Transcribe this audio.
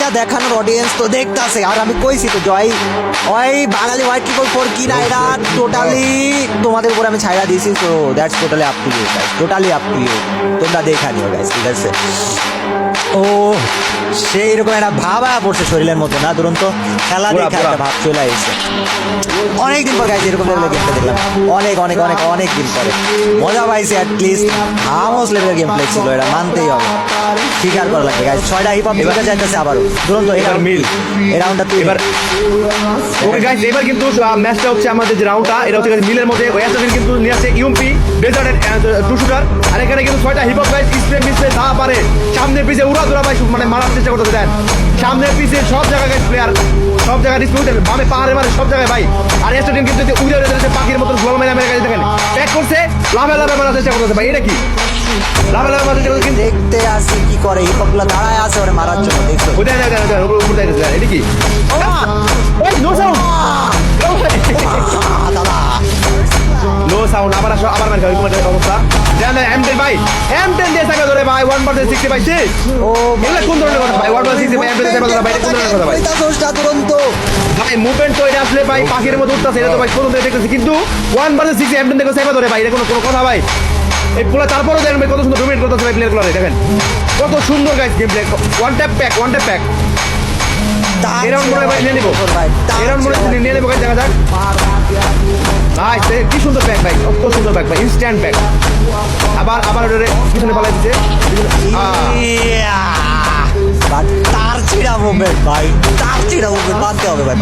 এটা দেখানোর অডিয়েন্স তো দেখতাছে, আর আমি কইছি তো জয় ওই বাঙালি হোয়াইট ট্রিপল ফোর কিনা এটা টোটালি তোমাদের উপর আমি ছাইড়া দিয়েছি। তো that's totally up to you guys, totally up to you, তোমরা দেখা নিও গাইস, ঠিক আছে। ও সেই রকম একটা ভাব পড়ছে শরীরের মধ্যে না, দুরন্ত খেলা দেখা একটা ভাব চলে আসছে অনেকদিন পর গাইছে, এরকম লেভেলের গেমটা দেখলাম অনেক অনেক অনেক অনেক দিন পরে মজা পাইছে। অ্যাটলিস্ট হামস লেভেলের গেম প্লে ছিল, এটা মানতেই হবে, স্বীকার করা লাগবে গাইস। 6টা হিপ হপ এবার যাইতেছে আবারও দুরন্ত এবার মিল এই রাউন্ডটা তুই এবার ওকে গাইস, এবার কিন্তু ম্যাচটা হচ্ছে আমাদের যে রাউন্ডটা, এটা হচ্ছে মিলের মধ্যে ওই অ্যাসাসিন কিন্তু নিয়ে আসছে ইউএমপি ডেজার্টের টু শুটার, আর এখানে কিন্তু 6টা হিপ হপ গাইস স্প্রে মিসপ্রে যা পারে সামনে পিছে উড়া দুরা ভাই মানে মারার চেষ্টা করতে দেন, সামনে পিছে সব জায়গায় গাইস প্লেয়ার, সব জায়গায় ডিসপিউট বামে পাহাড়ে মারে সব জায়গায় ভাই। আর অ্যাসাসিন কিন্তু উড়ে উড়ে যাচ্ছে পাখির মতো গোল মেরে মেরে গাইস দেখেন প্যাক করছে, লাভে লাভে মারার চেষ্টা করতেছে ভাই। এটা কি লাভে লাভে মারার চেষ্টা করতে কিন্তু দেখতে আসি কি করে, হিপ হপ গুলো দাঁড়ায় আছে ওরে মারার জন্য, দেখছো ওই দেন দেন দেন উপর উপর যাইতেছে। এটা কি ওই নো সাউন্ড দাদা নো সাউন্ড আবার আসো আবার মার খাই অবস্থা জানা M10 ভাই M10 দিয়ে সাকা ধরে ভাই 1/60 ভাই সে ও এগুলা কোন ধরনের কথা ভাই 1/60 ভাই M10 সাকা ধরে ভাই কোন ধরনের কথা ভাই দশটা দুরন্ত ভাই মুভমেন্ট তো এটা আসলে ভাই পাখির মতো উঠতাছে, এটা তো ভাই কোন দেখে দেখতেছি, কিন্তু 1/60 M10 দেখো সাকা ধরে ভাই এটা কোনো কথা ভাই এই পুরো তারপরেও দেখেন ভাই কত সুন্দর ডোমিনেট করতেছে ভাই প্লেয়ার গুলো দেখেন কত সুন্দর guys game play one tap pack around মনে ভাই নিয়ে নিব এরাউন্ড মনে নিয়ে নেবো গাইস দেখা যাক নাইস কি সুন্দর ব্যাক ভাই কত সুন্দর ব্যাক ভাই ইনস্ট্যান্ট ব্যাক আবার আবার ওরে পিছনে পালাই দিতে তার ছিড়া মুভমেন্ট ভাই, তার ছিড়া মুভমেন্ট মানতে হবে ভাই।